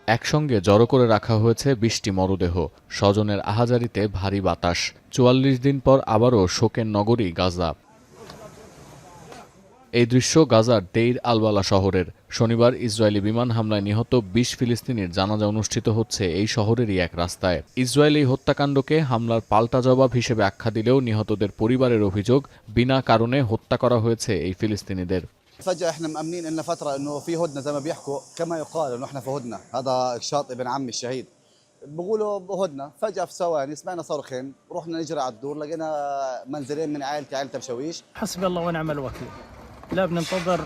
একসঙ্গে জড়ো করে রাখা হয়েছে ২০টি মরদেহ। স্বজনের আহাজারিতে ভারী বাতাস। ৪৪ দিন পর আবারও শোকের নগরী গাজা। এই দৃশ্য গাজার দেইর আল-বালা শহরের। শনিবার ইসরায়েলি বিমান হামলায় নিহত ২০ ফিলিস্তিনির জানাজা অনুষ্ঠিত হচ্ছে এই শহরেরই এক রাস্তায়। ইসরায়েলি হত্যাকাণ্ডকে হামলার পাল্টা জবাব হিসেবে আখ্যা দিলেও নিহতদের পরিবারের অভিযোগ, বিনা কারণে হত্যা করা হয়েছে এই ফিলিস্তিনিদের। فجأة احنا مأمنين لنا فترة انه في هدنة زي ما بيحكوا كما يقال انه احنا في هدنة، هذا شاطئ ابن عمي الشهيد بيقولوا هدنة، فجأة في ثواني سمعنا صرخين، رحنا نجري على الدور لقينا منزلين من عائلتي، عائلة بشويش. حسبي الله ونعم الوكيل، لا بننتظر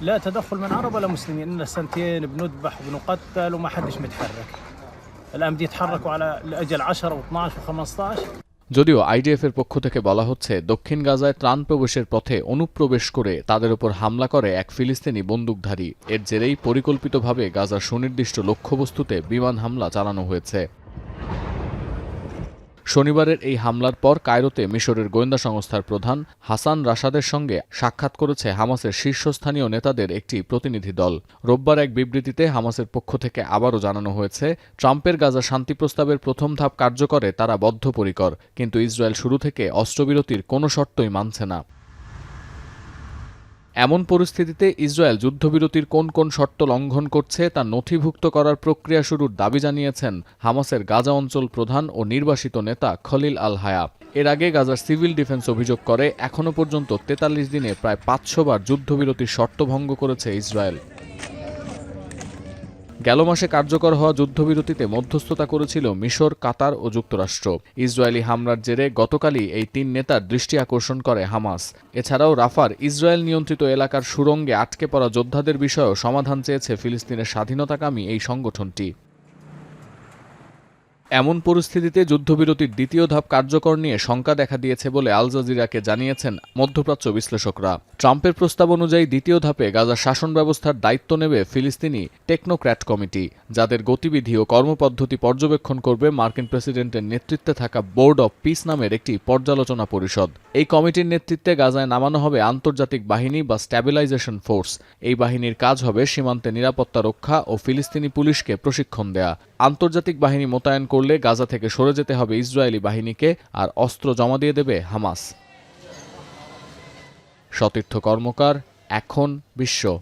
لا تدخل من عرب ولا مسلمين، إلنا سنتين بنذبح وبنقتل وما حدش متحرك. الآن بدي يتحركوا على الأجل 10 و12 و15. যদিও আইডিএফের পক্ষ থেকে বলা হচ্ছে, দক্ষিণ গাজায় ত্রাণ প্রবেশের পথে অনুপ্রবেশ করে তাদের উপর হামলা করে এক ফিলিস্তিনি বন্দুকধারী। এর জেরেই পরিকল্পিতভাবে গাজার সুনির্দিষ্ট লক্ষ্যবস্তুতে বিমান হামলা চালানো হয়েছে। শনিবারের এই হামলার পর কায়রোতে মিশরের গোয়েন্দা সংস্থার প্রধান হাসান রাশাদের সঙ্গে সাক্ষাৎ করেছে হামাসের শীর্ষস্থানীয় নেতাদের একটি প্রতিনিধি দল। রোববার এক বিবৃতিতে হামাসের পক্ষ থেকে আবারও জানানো হয়েছে, ট্রাম্পের গাজা শান্তি প্রস্তাবের প্রথম ধাপ কার্যকরে তারা বদ্ধপরিকর, কিন্তু ইসরায়েল শুরু থেকে অস্ত্রবিরতির কোনো শর্তই মানছে না। এমন পরিস্থিতিতে ইসরায়েল যুদ্ধবিরতির কোন কোন শর্ত লঙ্ঘন করছে তা নথিভুক্ত করার প্রক্রিয়া শুরুর দাবি জানিয়েছেন হামাসের গাজা অঞ্চল প্রধান ও নির্বাসিত নেতা খলিল আল হায়া। এর আগে গাজার সিভিল ডিফেন্স অভিযোগ করে এখনও পর্যন্ত ৪৩ দিনে প্রায় ৫০০ বার যুদ্ধবিরতির শর্ত ভঙ্গ করেছে ইসরায়েল। গেল মাসে কার্যকর হওয়া যুদ্ধবিরতিতে মধ্যস্থতা করেছিল মিশর, কাতার ও যুক্তরাষ্ট্র। ইসরায়েলি হামলার জেরে গতকালই এই ৩ নেতার দৃষ্টি আকর্ষণ করে হামাস। এছাড়াও রাফার ইসরায়েল নিয়ন্ত্রিত এলাকার সুড়ঙ্গে আটকে পড়া যোদ্ধাদের বিষয়েও সমাধান চেয়েছে ফিলিস্তিনের স্বাধীনতাকামী এই সংগঠনটি। এমন পরিস্থিতিতে যুদ্ধবিরতির দ্বিতীয় ধাপ কার্যকর নিয়ে শঙ্কা দেখা দিয়েছে বলে আল জাজিরাকে জানিয়েছেন মধ্যপ্রাচ্য বিশ্লেষকরা। ট্রাম্পের প্রস্তাব অনুযায়ী দ্বিতীয় ধাপে গাজার শাসন ব্যবস্থার দায়িত্ব নেবে ফিলিস্তিনি টেকনোক্র্যাট কমিটি, যাদের গতিবিধি ও কর্মপদ্ধতি পর্যবেক্ষণ করবে মার্কিন প্রেসিডেন্টের নেতৃত্বে থাকা বোর্ড অব পিস নামের একটি পর্যালোচনা পরিষদ। এই কমিটির নেতৃত্বে গাজায় নামানো হবে আন্তর্জাতিক বাহিনী বা স্ট্যাবিলাইজেশন ফোর্স। এই বাহিনীর কাজ হবে সীমান্তে নিরাপত্তা রক্ষা ও ফিলিস্তিনি পুলিশকে প্রশিক্ষণ দেয়া। আন্তর্জাতিক বাহিনী মোতায়েন করলে গাজা থেকে সরে যেতে হবে ইসরায়েলি বাহিনীকে, আর অস্ত্র জমা দিয়ে দেবে হামাস। সতীর্থ কর্মকার, এখন বিশ্ব।